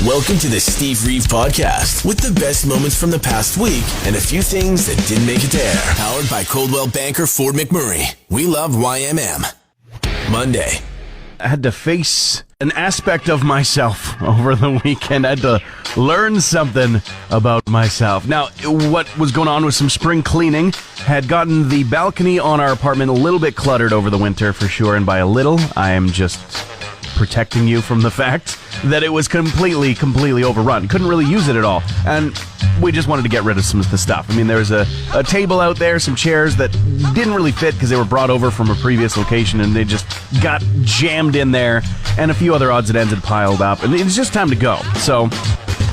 Welcome to the Steve Reeve Podcast with the best moments from the past week and a few things that didn't make it to air. Powered by Coldwell Banker Ford McMurray. We love YMM. Monday. I had to face an aspect of myself over the weekend. I had to learn something about myself. Now, what was going on with some spring cleaning had gotten the balcony on our apartment a little bit cluttered over the winter for sure. And by a little, I am just protecting you from the fact that it was completely overrun. Couldn't really use it at all. And we just wanted to get rid of some of the stuff. I mean, there was a table out there, some chairs that didn't really fit because they were brought over from a previous location and they just got jammed in there, and a few other odds and ends had piled up, and it was just time to go. So,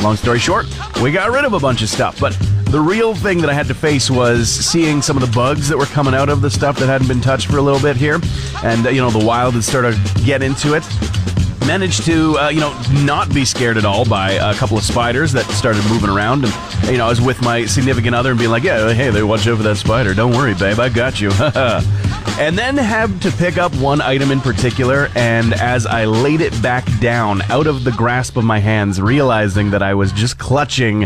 long story short, we got rid of a bunch of stuff. But the real thing that I had to face was seeing some of the bugs that were coming out of the stuff that hadn't been touched for a little bit here. And, the wild had started to get into it. Managed to, not be scared at all by a couple of spiders that started moving around. And, I was with my significant other and being like, yeah, hey, they watch over that spider. Don't worry, babe, I got you. And then had to pick up one item in particular, and as I laid it back down out of the grasp of my hands, realizing that I was just clutching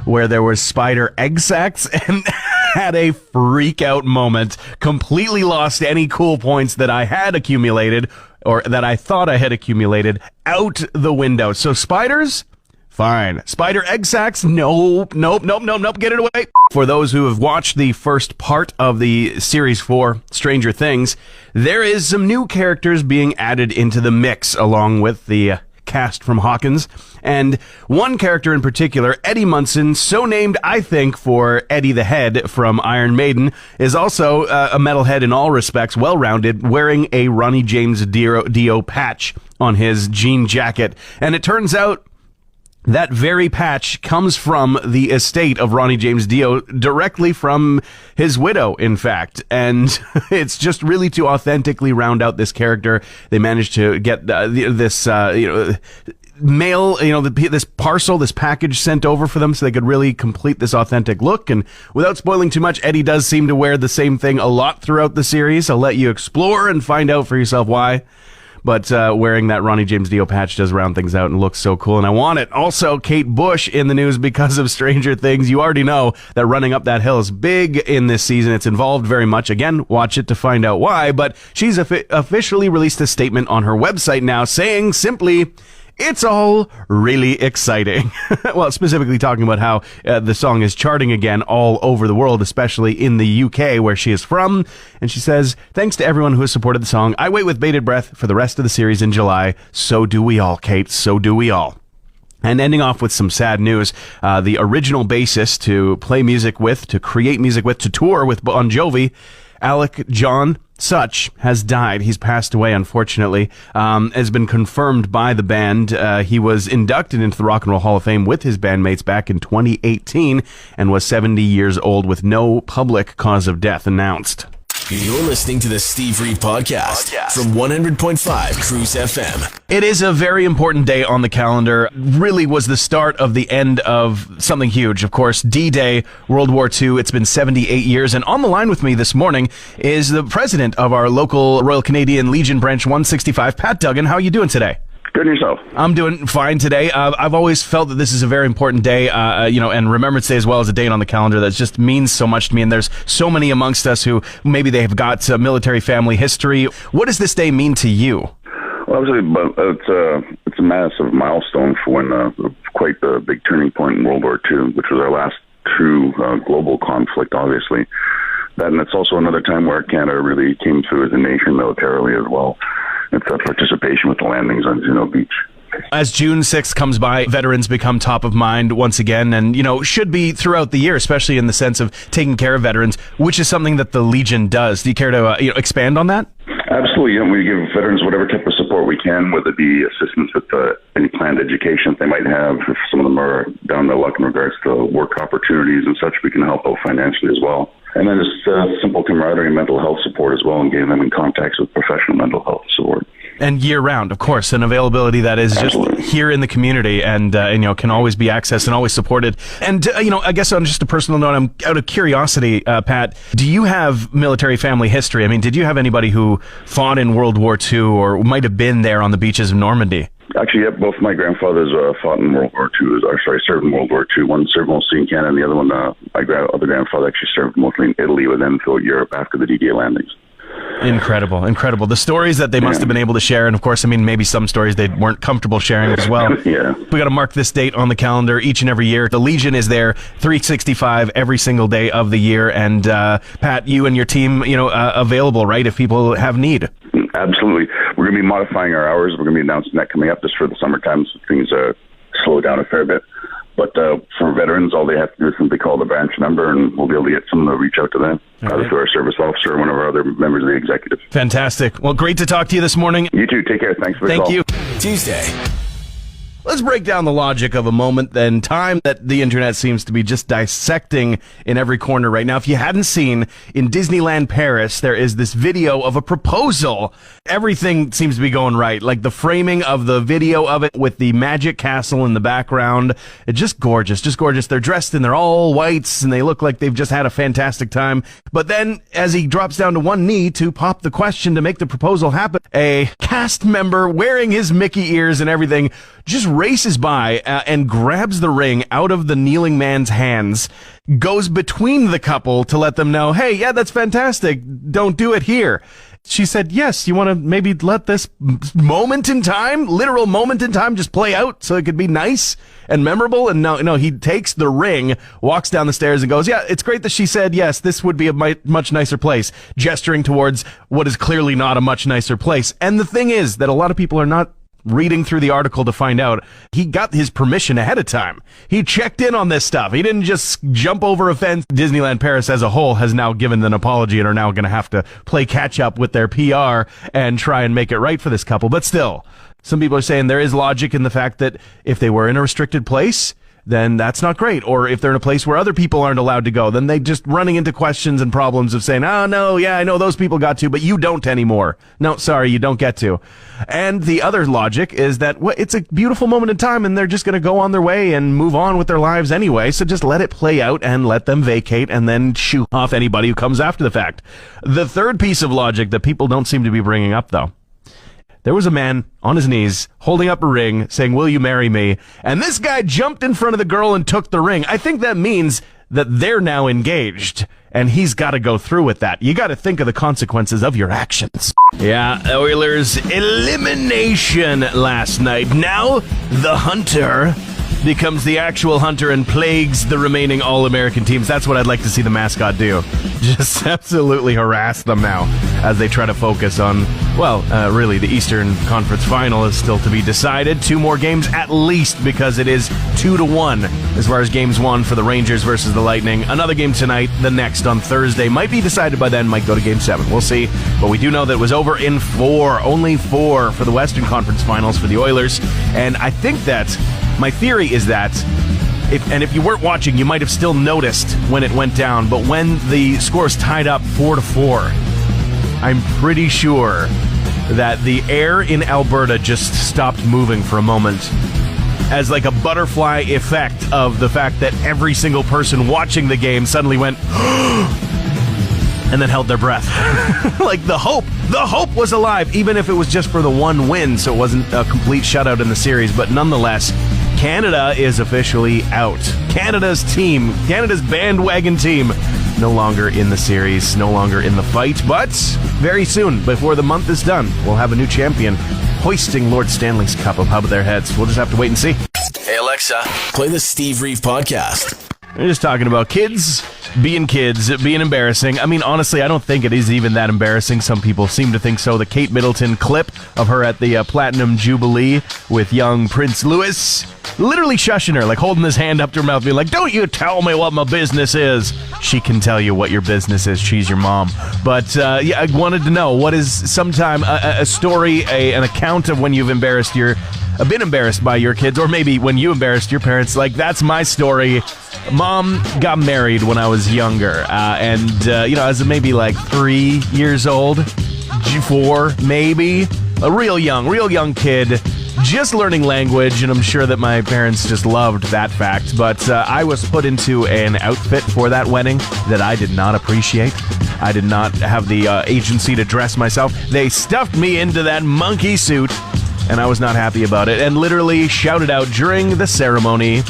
where there was spider egg sacs, and had a freak out moment, completely lost any cool points that I had accumulated, or that I thought I had accumulated, out the window. So spiders? Fine. Spider egg sacs? Nope, get it away. For those who have watched the first part of the Series 4, Stranger Things, there is some new characters being added into the mix, along with the cast from Hawkins. And one character in particular, Eddie Munson, so named, I think, for Eddie the Head from Iron Maiden, is also a metalhead in all respects, well-rounded, wearing a Ronnie James Dio patch on his jean jacket. And it turns out that very patch comes from the estate of Ronnie James Dio, directly from his widow, in fact. And it's just really to authentically round out this character. They managed to get this mail, this parcel, this package sent over for them so they could really complete this authentic look. And without spoiling too much, Eddie does seem to wear the same thing a lot throughout the series. I'll let you explore and find out for yourself why. But wearing that Ronnie James Dio patch does round things out and looks so cool, and I want it. Also, Kate Bush in the news because of Stranger Things. You already know that running up that hill is big in this season. It's involved very much. Again, watch it to find out why. But she's officially released a statement on her website now saying simply, it's all really exciting. Well, specifically talking about how the song is charting again all over the world, especially in the UK where she is from. And she says, thanks to everyone who has supported the song. I wait with bated breath for the rest of the series in July. So do we all, Kate. So do we all. And ending off with some sad news, the original bassist to play music with, to create music with, to tour with Bon Jovi, Alec John Such, has died. He's passed away, unfortunately. Has been confirmed by the band. He was inducted into the Rock and Roll Hall of Fame with his bandmates back in 2018 and was 70 years old with no public cause of death announced. You're listening to the Steve Reeve Podcast from 100.5 Cruise FM. It is a very important day on the calendar. Really was the start of the end of something huge. Of course, D-Day, World War II. It's been 78 years. And on the line with me this morning is the president of our local Royal Canadian Legion Branch 165, Pat Duggan. How are you doing today? Good, and yourself? I'm doing fine today. I've always felt that this is a very important day, and Remembrance Day as well as a date on the calendar that just means so much to me. And there's so many amongst us who maybe they have got military family history. What does this day mean to you? Well, obviously, it's a massive milestone for when quite the big turning point in World War II, which was our last true global conflict, obviously. And it's also another time where Canada really came through as a nation militarily as well. It's a participation with the landings on Juno Beach. As June 6th comes by, veterans become top of mind once again, and, should be throughout the year, especially in the sense of taking care of veterans, which is something that the Legion does. Do you care to expand on that? Absolutely. We give veterans whatever type of support we can, whether it be assistance with any planned education they might have. If some of them are down their luck in regards to work opportunities and such, we can help out financially as well. And then just simple camaraderie and mental health support as well, and getting them in contacts with professional mental health support. And year-round, of course, an availability that is Absolutely. Just here in the community and can always be accessed and always supported. And, I guess on just a personal note, I'm out of curiosity, Pat, do you have military family history? I mean, did you have anybody who fought in World War II or might have been there on the beaches of Normandy? Actually, yep, both my grandfathers fought in World War II, served in World War II. One served mostly in Canada, and the other one, my other grandfather actually served mostly in Italy with them throughout Europe after the D-Day landings. Incredible. The stories that they must have been able to share, and of course, I mean, maybe some stories they weren't comfortable sharing as well. Yeah. We got to mark this date on the calendar each and every year. The Legion is there 365 every single day of the year, and Pat, you and your team, available, right, if people have need. Absolutely. We're going to be modifying our hours. We're going to be announcing that coming up just for the summertime, so things slow down a fair bit. But for veterans, all they have to do is simply call the branch number, and we'll be able to get someone to reach out to them, either through our service officer or one of our other members of the executive. Fantastic. Well, great to talk to you this morning. You too. Take care. Thanks for the call. Thank you. Tuesday. Let's break down the logic of a moment and time that the internet seems to be just dissecting in every corner right now. If you hadn't seen, in Disneyland Paris, there is this video of a proposal. Everything seems to be going right. Like the framing of the video of it with the magic castle in the background. It's just gorgeous, just gorgeous. They're dressed in their all whites and they look like they've just had a fantastic time. But then as he drops down to one knee to pop the question to make the proposal happen, a cast member wearing his Mickey ears and everything just races by and grabs the ring out of the kneeling man's hands, goes between the couple to let them know, hey, yeah, that's fantastic. Don't do it here. She said, yes, you want to maybe let this moment in time, literal moment in time, just play out so it could be nice and memorable. And no, he takes the ring, walks down the stairs and goes, yeah, it's great that she said, yes, this would be a much nicer place, gesturing towards what is clearly not a much nicer place. And the thing is that a lot of people are not reading through the article to find out he got his permission ahead of time. He checked in on this stuff. He didn't just jump over a fence. Disneyland Paris as a whole has now given an apology and are now going to have to play catch up with their PR and try and make it right for this couple. But still, some people are saying there is logic in the fact that if they were in a restricted place, then that's not great. Or if they're in a place where other people aren't allowed to go, then they just running into questions and problems of saying, oh, no, yeah, I know those people got to, but you don't anymore. No, sorry, you don't get to. And the other logic is that it's a beautiful moment in time and they're just going to go on their way and move on with their lives anyway. So just let it play out and let them vacate and then shoo off anybody who comes after the fact. The third piece of logic that people don't seem to be bringing up, though. There was a man on his knees holding up a ring saying, will you marry me? And this guy jumped in front of the girl and took the ring. I think that means that they're now engaged and he's got to go through with that. You got to think of the consequences of your actions. Yeah, Oilers elimination last night. Now the hunter becomes the actual hunter and plagues the remaining All-American teams. That's what I'd like to see the mascot do. Just absolutely harass them now as they try to focus on, really, the Eastern Conference Final is still to be decided. 2 more games at least because it is 2-1 as far as games 1 for the Rangers versus the Lightning. Another game tonight, the next on Thursday. Might be decided by then, might go to game 7. We'll see. But we do know that it was over in 4. Only 4 for the Western Conference Finals for the Oilers. And I think that my theory is that, if you weren't watching, you might have still noticed when it went down, but when the scores tied up 4-4, I'm pretty sure that the air in Alberta just stopped moving for a moment as like a butterfly effect of the fact that every single person watching the game suddenly went and then held their breath. Like the hope was alive, even if it was just for the one win, so it wasn't a complete shutout in the series. But nonetheless, Canada is officially out. Canada's bandwagon team, no longer in the series, no longer in the fight. But very soon, before the month is done, we'll have a new champion hoisting Lord Stanley's Cup above their heads. We'll just have to wait and see. Hey, Alexa, play the Steve Reeve podcast. We're just talking about kids being embarrassing. I mean, honestly, I don't think it is even that embarrassing. Some people seem to think so. The Kate Middleton clip of her at the Platinum Jubilee with young Prince Louis, literally shushing her, like holding his hand up to her mouth, being like, don't you tell me what my business is. She can tell you what your business is. She's your mom. But, I wanted to know, what is sometime a story, an account of when you've been embarrassed by your kids, or maybe when you embarrassed your parents. Like, that's my story. Mom got married when I was younger, as maybe like 3 years old, 4 maybe, a real young kid, just learning language, and I'm sure that my parents just loved that fact. But I was put into an outfit for that wedding that I did not appreciate. I did not have the agency to dress myself. They stuffed me into that monkey suit and I was not happy about it, and literally shouted out during the ceremony,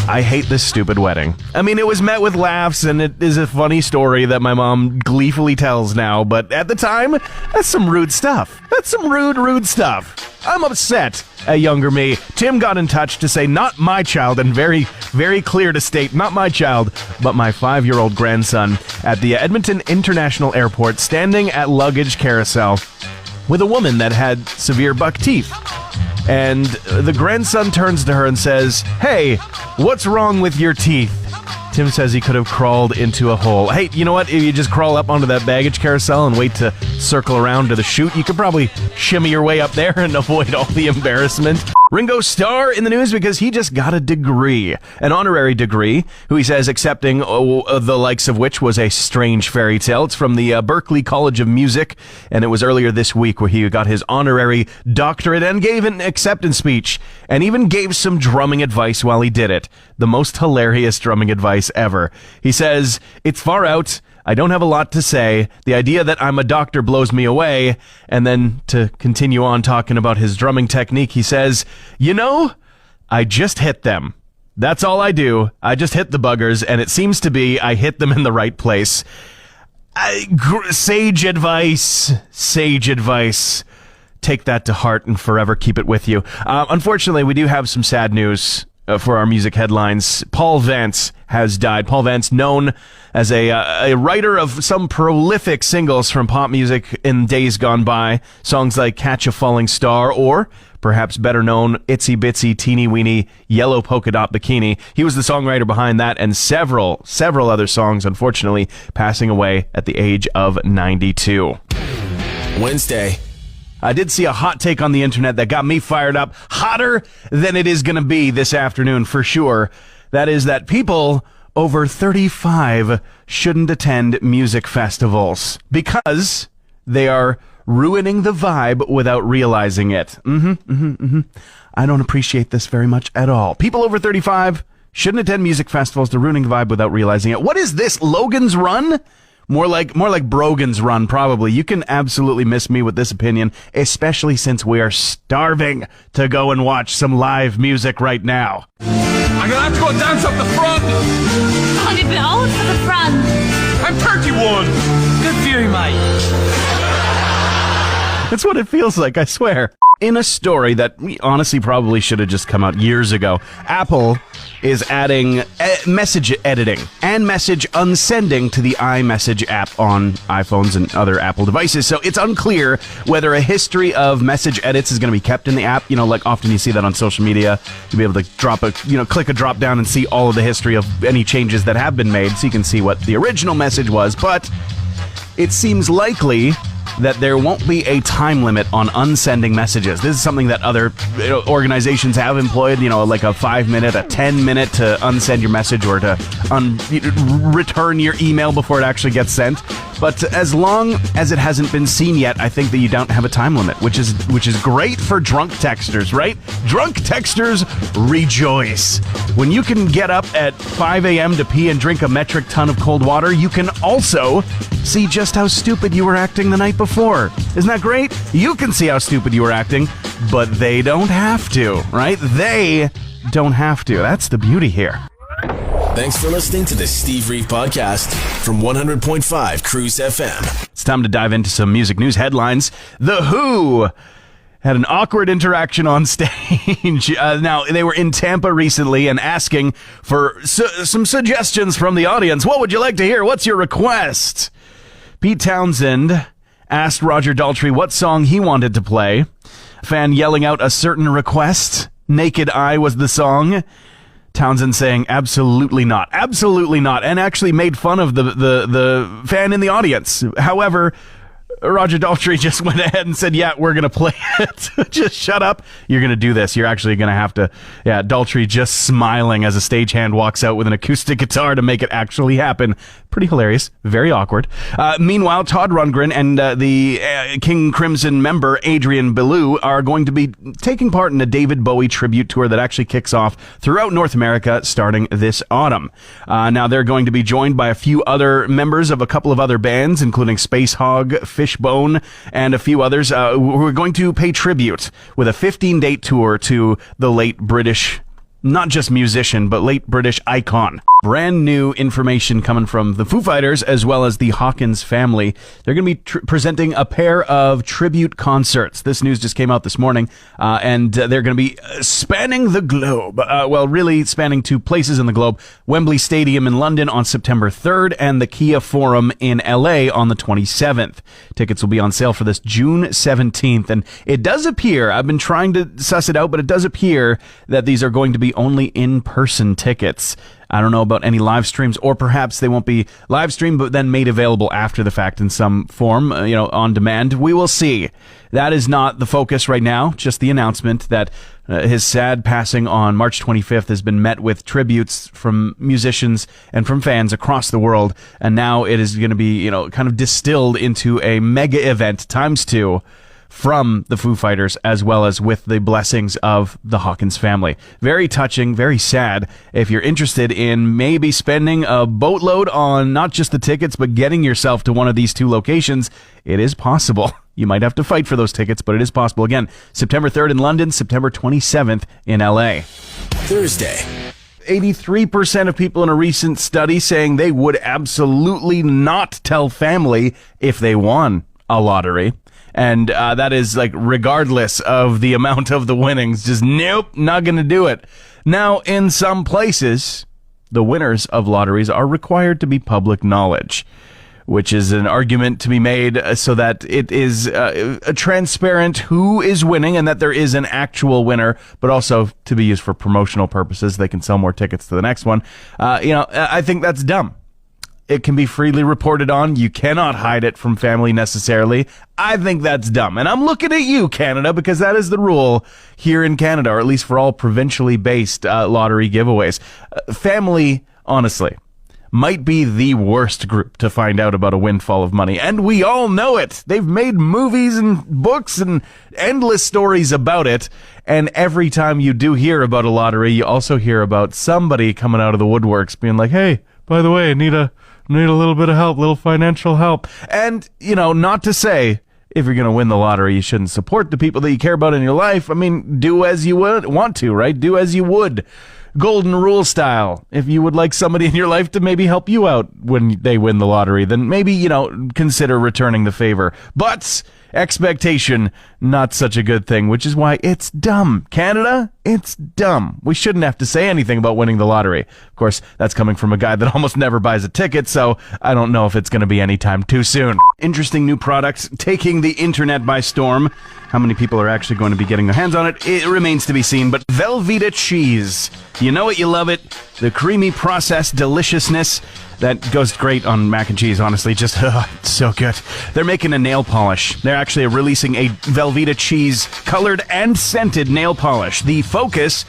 "I hate this stupid wedding." I mean, it was met with laughs, and it is a funny story that my mom gleefully tells now, but at the time, that's some rude stuff. That's some rude stuff. I'm upset at younger me. Tim got in touch to say not my child, and very, very clear to state not my child, but my 5-year-old grandson at the Edmonton International Airport standing at luggage carousel with a woman that had severe buck teeth. And the grandson turns to her and says, "Hey, what's wrong with your teeth?" Tim says he could have crawled into a hole. Hey, you know what? If you just crawl up onto that baggage carousel and wait to circle around to the chute, you could probably shimmy your way up there and avoid all the embarrassment. Ringo Starr in the news because he just got a degree, an honorary degree, who he says accepting the likes of which was a strange fairy tale. It's from the Berklee College of Music, and it was earlier this week where he got his honorary doctorate and gave an acceptance speech, and even gave some drumming advice while he did it. The most hilarious drumming advice ever. He says, "It's far out. I don't have a lot to say. The idea that I'm a doctor blows me away." And then to continue on talking about his drumming technique, he says, "You know, I just hit them. That's all I do. I just hit the buggers, and it seems to be I hit them in the right place." Sage advice. Sage advice. Take that to heart and forever keep it with you. Unfortunately, we do have some sad news for our music headlines. Paul Vance has died. Paul Vance, known as a writer of some prolific singles from pop music in days gone by. Songs like Catch a Falling Star, or perhaps better known, Itsy Bitsy Teeny Weeny Yellow Polka Dot Bikini. He was the songwriter behind that and several other songs, unfortunately, passing away at the age of 92. Wednesday. I did see a hot take on the internet that got me fired up, hotter than it is going to be this afternoon for sure. That is that people over 35 shouldn't attend music festivals because they are ruining the vibe without realizing it. I don't appreciate this very much at all. People over 35 shouldn't attend music festivals. They're ruining the vibe without realizing it. What is this, Logan's Run? More like Brogan's Run, probably. You can absolutely miss me with this opinion, especially since we are starving to go and watch some live music right now. I'm gonna have to go dance up the front. I'm a bit old for the front. I'm 31. Good for you, mate. That's what it feels like, I swear. In a story that we honestly probably should have just come out years ago, Apple is adding message editing and message unsending to the iMessage app on iPhones and other Apple devices. So it's unclear whether a history of message edits is going to be kept in the app. You know, like often you see that on social media. You'll be able to click a drop down and see all of the history of any changes that have been made, so you can see what the original message was. But it seems likely that there won't be a time limit on unsending messages. This is something that other organizations have employed, like a 5-minute, a 10-minute to unsend your message or to return your email before it actually gets sent. But as long as it hasn't been seen yet, I think that you don't have a time limit, which is great for drunk texters, right? Drunk texters rejoice. When you can get up at 5 a.m. to pee and drink a metric ton of cold water, you can also see just how stupid you were acting the night before. Isn't that great? You can see how stupid you were acting, but they don't have to, right? They don't have to. That's the beauty here. Thanks for listening to the Steve Reeve Podcast from 100.5 Cruise FM. It's time to dive into some music news headlines. The Who had an awkward interaction on stage. Now, they were in Tampa recently and asking for some suggestions from the audience. What would you like to hear? What's your request? Pete Townsend asked Roger Daltrey what song he wanted to play. A fan yelling out a certain request. Naked Eye was the song. Townsend saying, absolutely not, and actually made fun of the fan in the audience. However, Roger Daltrey just went ahead and said, yeah, we're going to play it. Just shut up. You're going to do this. You're actually going to have to. Yeah, Daltrey just smiling as a stagehand walks out with an acoustic guitar to make it actually happen. pretty hilarious, very awkward. Meanwhile, Todd Rundgren and the King Crimson member Adrian Belew are going to be taking part in a David Bowie tribute tour that actually kicks off throughout North America starting this autumn. Now, they're going to be joined by a few other members of a couple of other bands, including Space Hog, Fishbone, and a few others who are going to pay tribute with a 15-date tour to the late British, not just musician, but late British icon. Brand new information coming from the Foo Fighters as well as the Hawkins family. They're going to be presenting a pair of tribute concerts. This news just came out this morning, and they're going to be spanning the globe. Really spanning two places in the globe. Wembley Stadium in London on September 3rd and the Kia Forum in LA on the 27th. Tickets will be on sale for this June 17th, and it does appear, I've been trying to suss it out, but it does appear that these are going to be only in-person tickets. I don't know about any live streams, or perhaps they won't be live streamed, but then made available after the fact in some form, on demand. We will see. That is not the focus right now, just the announcement that his sad passing on March 25th has been met with tributes from musicians and from fans across the world, and now it is going to be, kind of distilled into a mega event ×2 from the Foo Fighters, as well as with the blessings of the Hawkins family. Very touching, very sad. If you're interested in maybe spending a boatload on not just the tickets, but getting yourself to one of these two locations, it is possible. You might have to fight for those tickets, but it is possible. Again, September 3rd in London, September 27th in LA. Thursday. 83% of people in a recent study saying they would absolutely not tell family if they won a lottery. And that is regardless of the amount of the winnings, just nope, not going to do it. Now, in some places, the winners of lotteries are required to be public knowledge, which is an argument to be made so that it is transparent who is winning and that there is an actual winner, but also to be used for promotional purposes. They can sell more tickets to the next one. I think that's dumb. It can be freely reported on. You cannot hide it from family necessarily. I think that's dumb. And I'm looking at you, Canada, because that is the rule here in Canada, or at least for all provincially based lottery giveaways. Family, honestly, might be the worst group to find out about a windfall of money. And we all know it. They've made movies and books and endless stories about it. And every time you do hear about a lottery, you also hear about somebody coming out of the woodworks being like, hey, by the way, I need a little bit of help, little financial help. And, not to say if you're going to win the lottery, you shouldn't support the people that you care about in your life. I mean, do as you would want to, right? Do as you would. Golden rule style. If you would like somebody in your life to maybe help you out when they win the lottery, then maybe, consider returning the favor. But expectation, not such a good thing, which is why it's dumb. Canada, it's dumb. We shouldn't have to say anything about winning the lottery. Of course, that's coming from a guy that almost never buys a ticket, so I don't know if it's going to be anytime too soon. Interesting new products taking the internet by storm. How many people are actually going to be getting their hands on it? It remains to be seen, but Velveeta cheese. You know it, you love it. The creamy processed deliciousness that goes great on mac and cheese, honestly. Just, it's so good. They're making a nail polish. They're actually releasing a Velveeta cheese colored and scented nail polish. The focus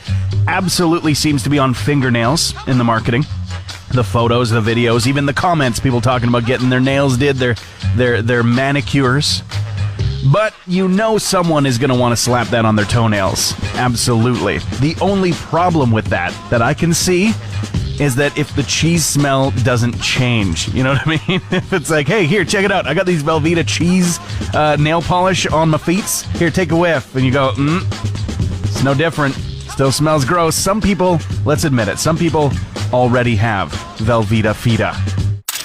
absolutely seems to be on fingernails in the marketing. The photos, the videos, even the comments, people talking about getting their nails did, their manicures. But someone is going to want to slap that on their toenails. Absolutely. The only problem with that I can see is that if the cheese smell doesn't change, you know what I mean? If it's like, hey, here, check it out. I got these Velveeta cheese nail polish on my feet. Here, take a whiff. And you go, it's no different. Still smells gross. Some people, let's admit it, some people already have Velveeta Feta.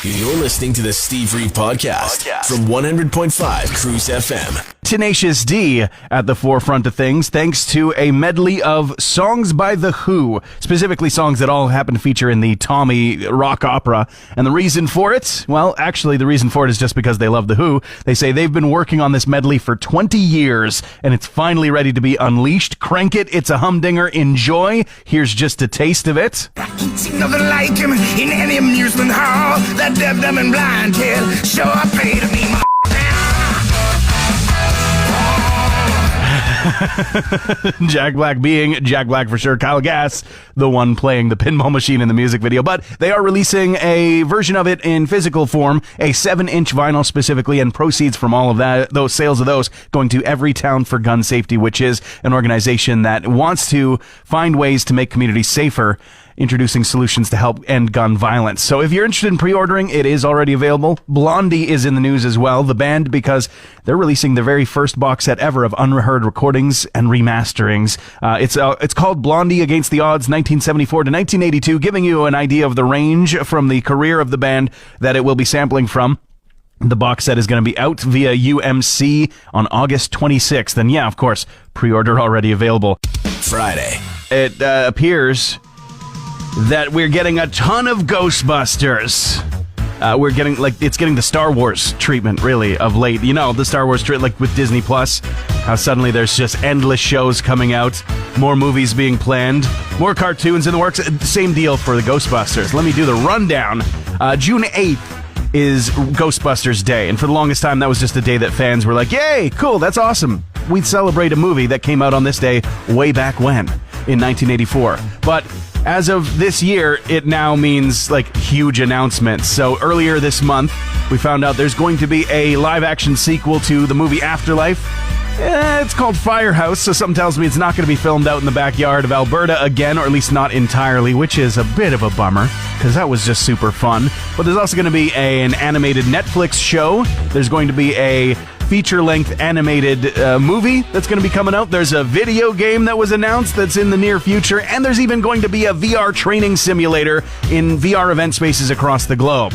You're listening to the Steve Reeve Podcast from 100.5 Cruise FM. Tenacious D at the forefront of things, thanks to a medley of songs by The Who, specifically songs that all happen to feature in the Tommy rock opera. And the reason for it? Well, actually, the reason for it is just because they love The Who. They say they've been working on this medley for 20 years, and it's finally ready to be unleashed. Crank it. It's a humdinger. Enjoy. Here's just a taste of it. I ain't seen nothing like him in any amusement hall. That deaf, dumb, and blind kid sure paid me my Jack Black being Jack Black for sure. Kyle Gass, the one playing the pinball machine in the music video. But they are releasing a version of it in physical form, a 7-inch vinyl specifically, and proceeds from all of that, those sales of those, going to Every Town for Gun Safety, which is an organization that wants to find ways to make communities safer, introducing solutions to help end gun violence. So if you're interested in pre-ordering, it is already available. Blondie is in the news as well, the band, because they're releasing the very first box set ever of unheard recordings and remasterings. It's called Blondie Against the Odds, 1974 to 1982, giving you an idea of the range from the career of the band that it will be sampling from. The box set is going to be out via UMC on August 26th. And yeah, of course, pre-order already available. Friday. It appears that we're getting a ton of Ghostbusters. It's getting the Star Wars treatment, really, of late. You know, the Star Wars treatment, like with Disney Plus, how suddenly there's just endless shows coming out, more movies being planned, more cartoons in the works. Same deal for the Ghostbusters. Let me do the rundown. June 8th is Ghostbusters Day, and for the longest time, that was just a day that fans were like, yay, cool, that's awesome. We'd celebrate a movie that came out on this day way back when, in 1984. But as of this year, it now means, like, huge announcements. So earlier this month, we found out there's going to be a live-action sequel to the movie Afterlife. It's called Firehouse, so something tells me it's not going to be filmed out in the backyard of Alberta again, or at least not entirely, which is a bit of a bummer, because that was just super fun. But there's also going to be an animated Netflix show. There's going to be a feature-length animated movie that's going to be coming out. There's a video game that was announced that's in the near future, and there's even going to be a VR training simulator in VR event spaces across the globe.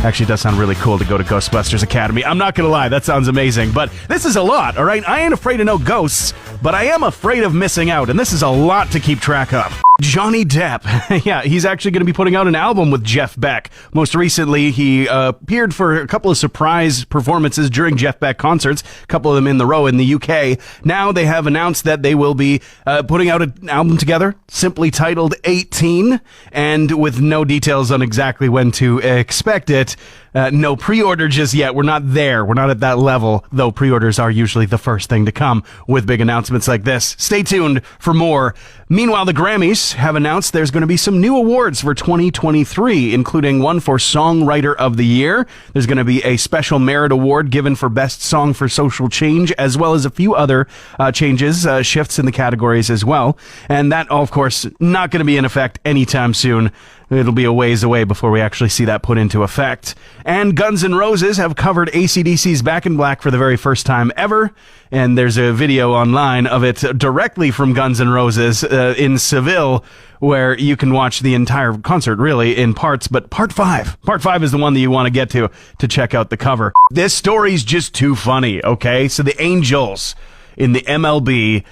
Actually, it does sound really cool to go to Ghostbusters Academy. I'm not going to lie, that sounds amazing. But this is a lot, all right? I ain't afraid of no ghosts, but I am afraid of missing out, and this is a lot to keep track of. Johnny Depp. Yeah, he's actually going to be putting out an album with Jeff Beck. Most recently, he appeared for a couple of surprise performances during Jeff Beck concerts, a couple of them in the row in the UK. Now they have announced that they will be putting out an album together, simply titled 18, and with no details on exactly when to expect it. No pre-order just yet. We're not there. We're not at that level, though pre-orders are usually the first thing to come with big announcements like this. Stay tuned for more. Meanwhile, the Grammys have announced there's going to be some new awards for 2023, including one for Songwriter of the Year. There's going to be a special merit award given for Best Song for Social Change, as well as a few other shifts in the categories as well. And that, of course, not going to be in effect anytime soon. It'll be a ways away before we actually see that put into effect. And Guns N' Roses have covered AC/DC's Back in Black for the very first time ever. And there's a video online of it directly from Guns N' Roses in Seville, where you can watch the entire concert, really, in parts. But Part 5 is the one that you want to get to check out the cover. This story's just too funny, okay? So the Angels in the MLB,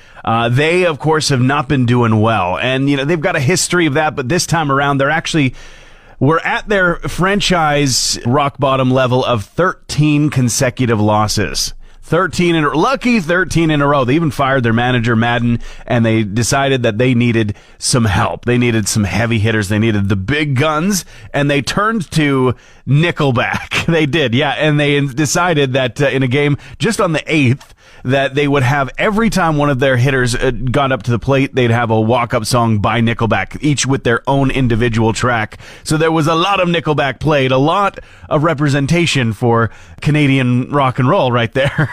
they, of course, have not been doing well. And, you know, they've got a history of that, but this time around, we're at their franchise rock bottom level of 13 consecutive losses. 13 in a row. They even fired their manager, Madden, and they decided that they needed some help. They needed some heavy hitters. They needed the big guns, and they turned to Nickelback. They did, yeah, and they decided that in a game just on the 8th, that they would have every time one of their hitters got up to the plate, they'd have a walk-up song by Nickelback, each with their own individual track. So there was a lot of Nickelback played, a lot of representation for Canadian rock and roll right there.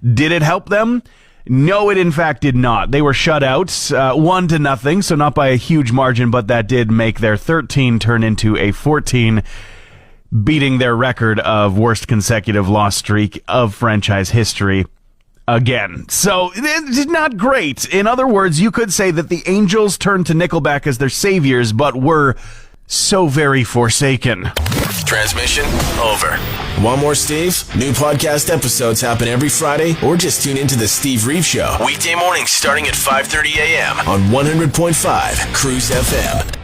Did it help them? No, it in fact did not. They were shut out 1-0, so not by a huge margin, but that did make their 13 turn into a 14, beating their record of worst consecutive loss streak of franchise history again. So, it's not great. In other words, you could say that the Angels turned to Nickelback as their saviors, but were so very forsaken. Transmission over. Want more Steve? New podcast episodes happen every Friday, or just tune into the Steve Reeve Show. Weekday mornings starting at 5:30 a.m. on 100.5 Cruise FM.